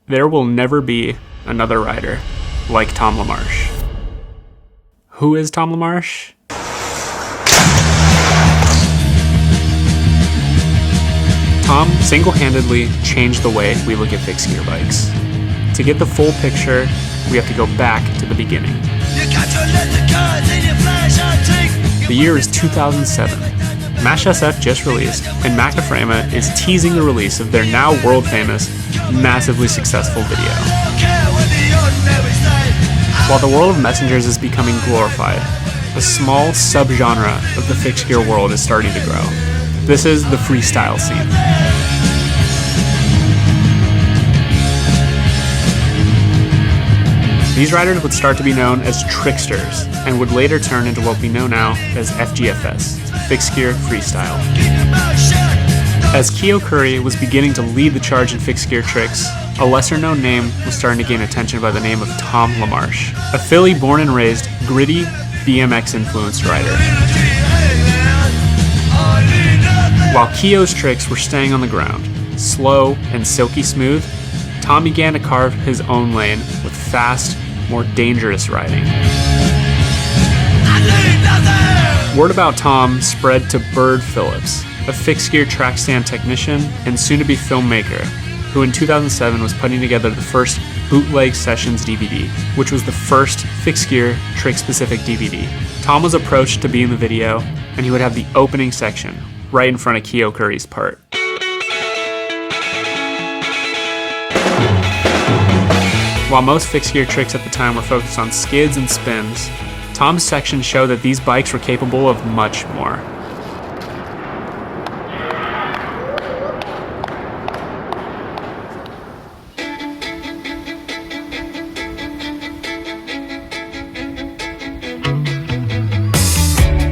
there will never be another rider like Tom LaMarche. Who is Tom LaMarche? Tom single-handedly changed the way we look at fixed gear bikes. To get the full picture, we have to go back to the beginning. The year is 2007. Mash SF just released, and Macaframa is teasing the release of their now world-famous, massively successful video. While the world of messengers is becoming glorified, a small subgenre of the fixed gear world is starting to grow. This is the freestyle scene. These riders would start to be known as tricksters and would later turn into what we know now as FGFS, fixed gear freestyle. As Keo Curry was beginning to lead the charge in fixed gear tricks, a lesser known name was starting to gain attention by the name of Tom LaMarche, a Philly born and raised, gritty, BMX influenced rider. While Keo's tricks were staying on the ground, slow and silky smooth, Tom began to carve his own lane with fast, more dangerous riding. Word about Tom spread to Burd Phillips, a fixed gear track stand technician and soon-to-be filmmaker, who in 2007 was putting together the first Bootleg Sessions DVD, which was the first fixed gear trick-specific DVD. Tom was approached to be in the video, and he would have the opening section right in front of Keo Curry's part. While most fixed gear tricks at the time were focused on skids and spins, Tom's section showed that these bikes were capable of much more.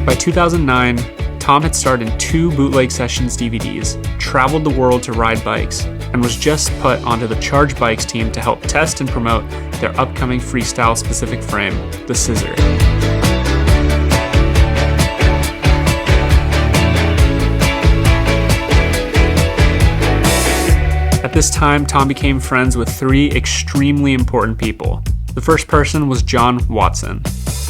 By 2009, Tom had starred in 2 Bootleg Sessions DVDs, traveled the world to ride bikes, and was just put onto the Charge Bikes team to help test and promote their upcoming freestyle-specific frame, the Scissor. At this time, Tom became friends with 3 extremely important people. The first person was John Watson.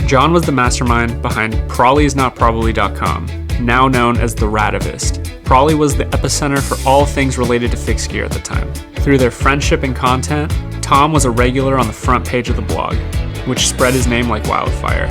John was the mastermind behind PrawleyIsNotProbably.com, now known as the Radavist. Prawley was the epicenter for all things related to fixed gear at the time. Through their friendship and content, Tom was a regular on the front page of the blog, which spread his name like wildfire.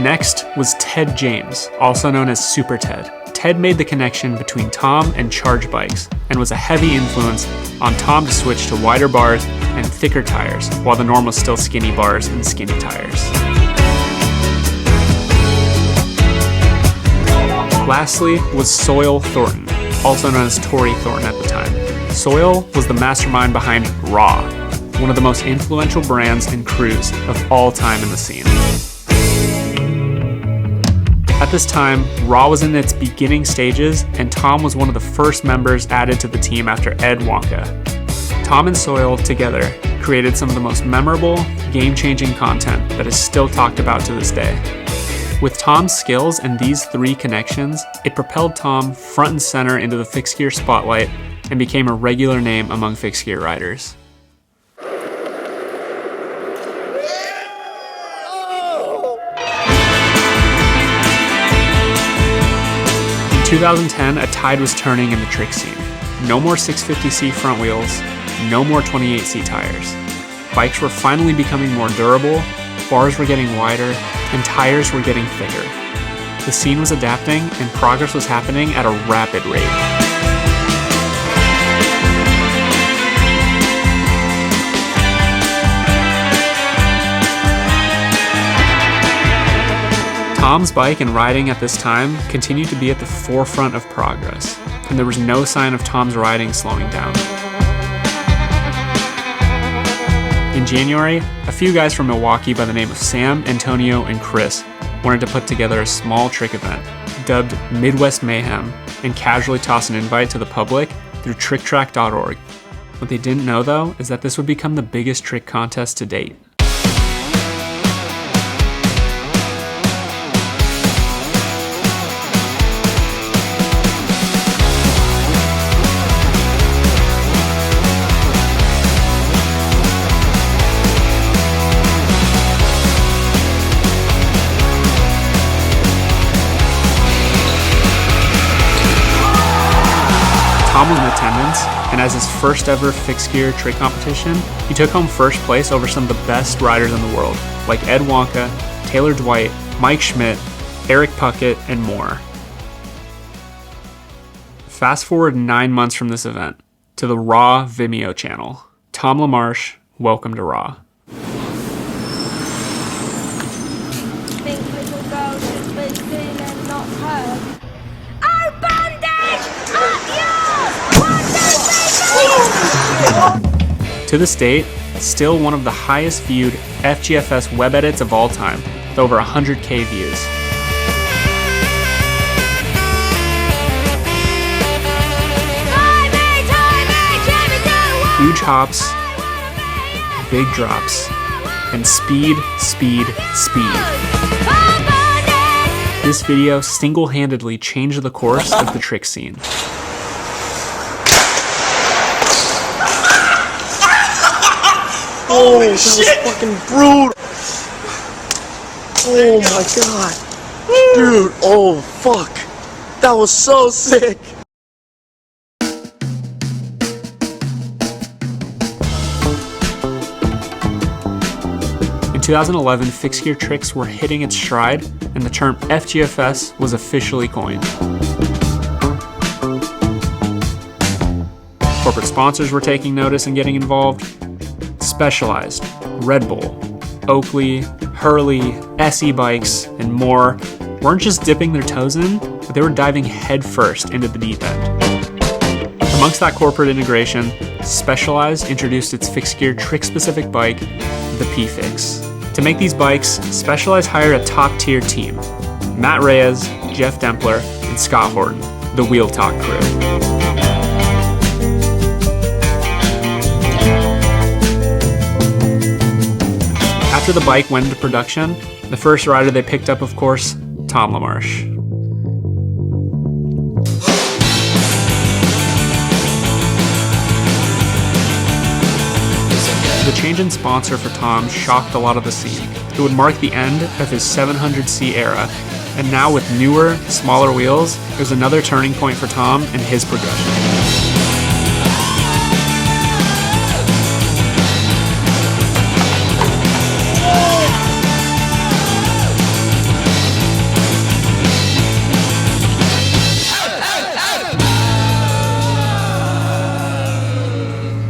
Next was Ted James, also known as Super Ted. Ted made the connection between Tom and Charge Bikes and was a heavy influence on Tom to switch to wider bars and thicker tires, while the norm was still skinny bars and skinny tires. Lastly was Soil Thornton, also known as Tory Thornton at the time. Soil was the mastermind behind WRAHW, one of the most influential brands and crews of all time in the scene. At this time, WRAHW was in its beginning stages, and Tom was one of the first members added to the team after Ed Wonka. Tom and Soil together created some of the most memorable, game-changing content that is still talked about to this day. With Tom's skills and these 3 connections, it propelled Tom front and center into the fixed gear spotlight and became a regular name among fixed gear riders. In 2010, a tide was turning in the trick scene. No more 650C front wheels, no more 28C tires. Bikes were finally becoming more durable, bars were getting wider, and tires were getting thicker. The scene was adapting, and progress was happening at a rapid rate. Tom's bike and riding at this time continued to be at the forefront of progress, and there was no sign of Tom's riding slowing down. In January, a few guys from Milwaukee by the name of Sam, Antonio, and Chris wanted to put together a small trick event, dubbed Midwest Mayhem, and casually toss an invite to the public through TrickTrack.org. What they didn't know, though, is that this would become the biggest trick contest to date. Tom was in attendance, and as his first ever fixed gear trick competition, he took home first place over some of the best riders in the world, like Ed Wonka, Taylor Dwight, Mike Schmidt, Eric Puckett, and more. Fast forward 9 months from this event to the WRAHW Vimeo channel. Tom LaMarche, welcome to WRAHW. Think little girl should be seen and not heard. Our bondage at yours! To this date, still one of the highest viewed FGFS web edits of all time, with over 100K views. Huge hops, big drops, and speed, speed, speed. This video single-handedly changed the course of the trick scene. Holy shit! That was fucking brutal! Oh my god! Dude, oh fuck! That was so sick! In 2011, fixed gear tricks were hitting its stride, and the term FGFS was officially coined. Corporate sponsors were taking notice and getting involved. Specialized, Red Bull, Oakley, Hurley, SE Bikes, and more weren't just dipping their toes in, but they were diving headfirst into the deep end. Amongst that corporate integration, Specialized introduced its fixed gear trick-specific bike, the P-Fix. To make these bikes, Specialized hired a top-tier team: Matt Reyes, Jeff Dempler, and Scott Horton, the Wheel Talk crew. After the bike went into production, the first rider they picked up, of course, Tom LaMarche. The change in sponsor for Tom shocked a lot of the scene. It would mark the end of his 700C era, and now with newer, smaller wheels, it was another turning point for Tom and his progression.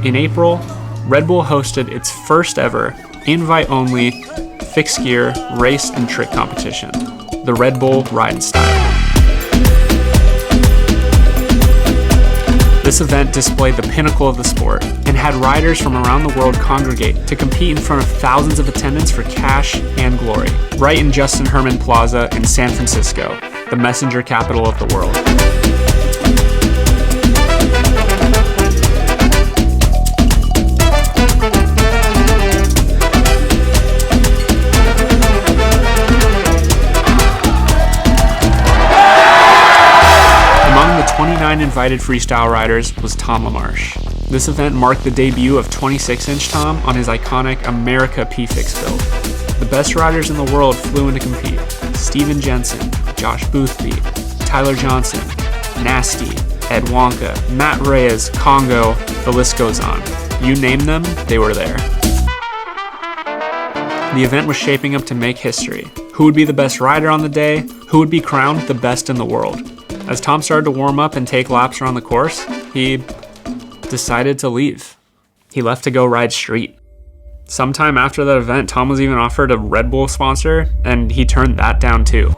In April, Red Bull hosted its first ever, invite-only, fixed gear, race and trick competition, the Red Bull Ride Style. This event displayed the pinnacle of the sport and had riders from around the world congregate to compete in front of thousands of attendants for cash and glory, right in Justin Herman Plaza in San Francisco, the messenger capital of the world. Among the 29 invited freestyle riders was Tom LaMarche. This event marked the debut of 26-inch Tom on his iconic America P-Fix build. The best riders in the world flew in to compete: Steven Jensen, Josh Boothby, Tyler Johnson, Nasty, Ed Wonka, Matt Reyes, Congo, the list goes on. You name them, they were there. The event was shaping up to make history. Who would be the best rider on the day? Who would be crowned the best in the world? As Tom started to warm up and take laps around the course, he decided to leave. He left to go ride street. Sometime after that event, Tom was even offered a Red Bull sponsor, and he turned that down too.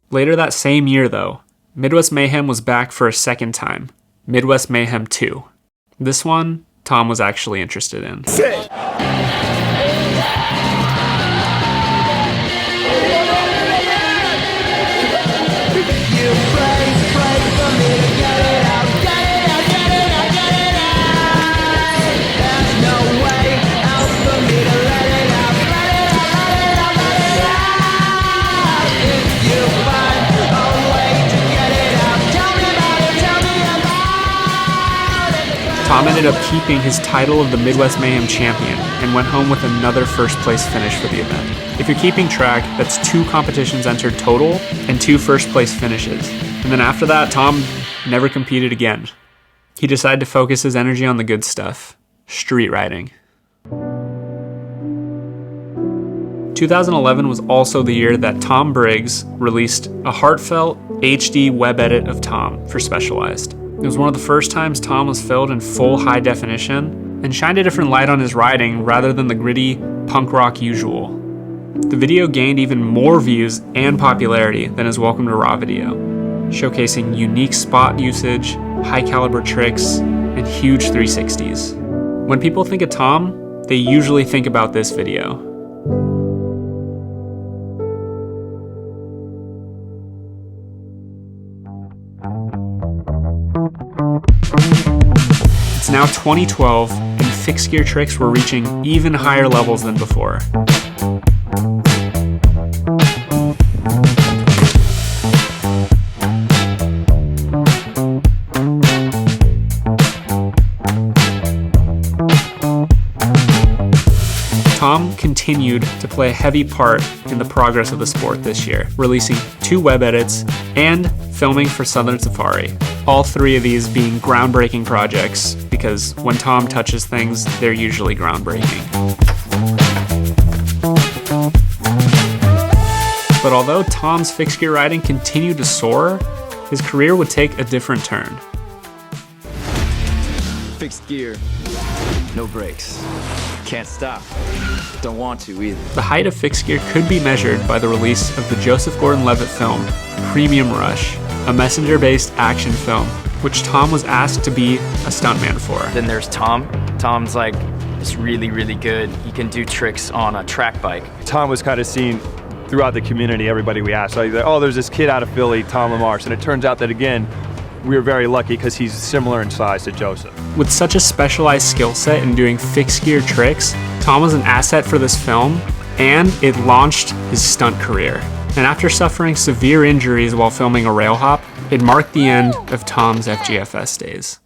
Later that same year though, Midwest Mayhem was back for a second time, Midwest Mayhem 2. This one, Tom was actually interested in. Tom ended up keeping his title of the Midwest Mayhem champion and went home with another first place finish for the event. If you're keeping track, that's 2 competitions entered total and 2 first place finishes. And then after that, Tom never competed again. He decided to focus his energy on the good stuff, street riding. 2011 was also the year that Tom Briggs released a heartfelt HD web edit of Tom for Specialized. It was one of the first times Tom was filmed in full high definition and shined a different light on his riding rather than the gritty punk rock usual. The video gained even more views and popularity than his Welcome to WRAHW video, showcasing unique spot usage, high caliber tricks, and huge 360s. When people think of Tom, they usually think about this video. It's now 2012, and fixed gear tricks were reaching even higher levels than before. Tom continued to play a heavy part in the progress of the sport this year, releasing 2 web edits and filming for Southern Safari. All 3 of these being groundbreaking projects, because when Tom touches things, they're usually groundbreaking. But although Tom's fixed gear riding continued to soar, his career would take a different turn. Fixed gear, no brakes. Can't stop. Don't want to either. The height of fixed gear could be measured by the release of the Joseph Gordon-Levitt film, Premium Rush, a messenger-based action film, which Tom was asked to be a stuntman for. Then there's Tom. Tom's like, is really, really good. He can do tricks on a track bike. Tom was kind of seen throughout the community, everybody we asked. Like, oh, there's this kid out of Philly, Tom Lamarche. And it turns out that, again, we were very lucky because he's similar in size to Joseph. With such a specialized skill set in doing fixed gear tricks, Tom was an asset for this film, and it launched his stunt career. And after suffering severe injuries while filming a rail hop, it marked the end of Tom's FGFS days.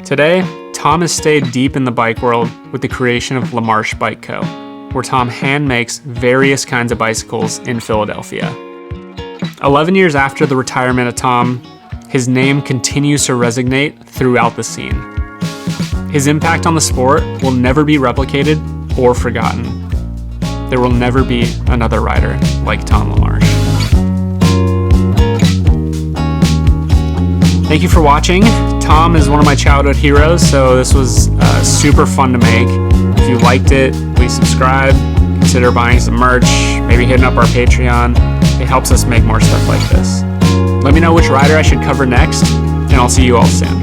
Today, Tom has stayed deep in the bike world with the creation of Marche Bike Co, where Tom hand makes various kinds of bicycles in Philadelphia. 11 years after the retirement of Tom, his name continues to resonate throughout the scene. His impact on the sport will never be replicated or forgotten. There will never be another rider like Tom Lamarche. Thank you for watching. Tom is one of my childhood heroes, so this was super fun to make. If you liked it, please subscribe, consider buying some merch, maybe hitting up our Patreon. It helps us make more stuff like this. Let me know which rider I should cover next, and I'll see you all soon.